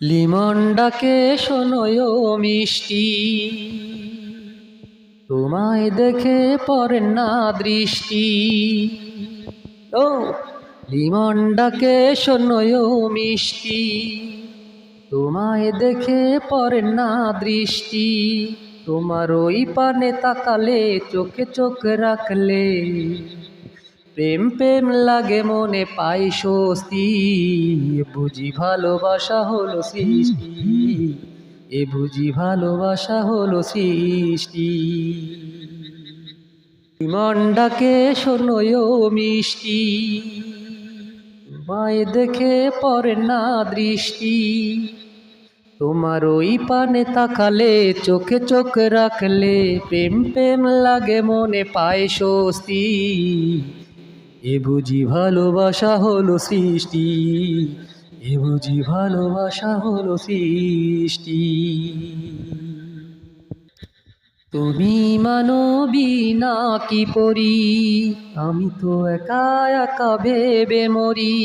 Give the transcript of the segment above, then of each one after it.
লিমন ডাকে শোনোয় মিষ্টি, তোমায় দেখে পড়ে না দৃষ্টি। ও লিমন ডাকে শোনোয় মিষ্টি, তোমায় দেখে পড়ে না দৃষ্টি। তোমার ওই পানে তাকালে, চোখে চোখ রাখলে, প্রেম প্রেম লাগে মনে পাই স্বস্তি। এ বুঝি ভালোবাসা হলো সৃষ্টি, এ বুঝি ভালোবাসা হলো সৃষ্টি। মন ডাকে শোনোয় মিষ্টি, তোমায় দেখে পড়ে না দৃষ্টি। তোমার ওই পানে তাকালে, চোখে চোখ রাখলে, প্রেম প্রেম লাগে মনে পায় স্বস্তি। এ বুঝি ভালোবাসা হলো সৃষ্টি, এ বুঝি ভালোবাসা হলো সৃষ্টি। তুমি মানবী নাকি পরি, আমি তো একা একা ভেবে মরি।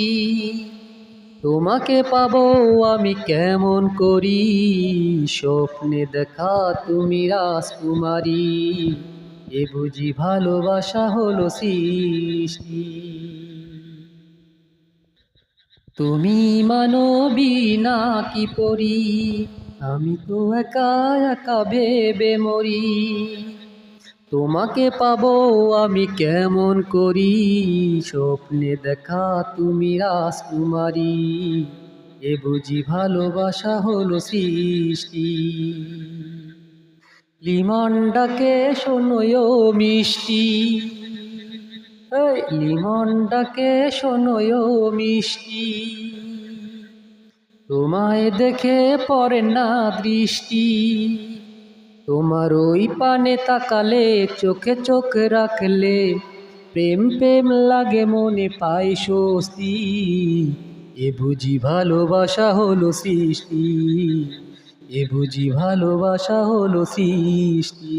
তোমাকে পাবো আমি কেমন করি, স্বপ্নে দেখা তুমি রাজকুমারী। এ বুঝি ভালোবাসা হলো সৃষ্টি। তুমি মানবী নাকি পরি, আমি তো একা একা ভেবে মরি। তোমাকে পাবো আমি কেমন করি, স্বপ্নে দেখা তুমি রাজকুমারী। এ বুঝি ভালোবাসা হলো সৃষ্টি। লিমন ডাকে শোনোয় মিষ্টি, লিমন ডাকে শোনোয় মিষ্টি, তোমায় দেখে পড়ে না দৃষ্টি। তোমার ওই পানে তাকালে, চোখে চোখ রাখলে, প্রেম প্রেম লাগে মনে পাই স্বস্তি। এ বুঝি ভালোবাসা হলো সৃষ্টি, এ বুঝি ভালোবাসা হলো সৃষ্টি।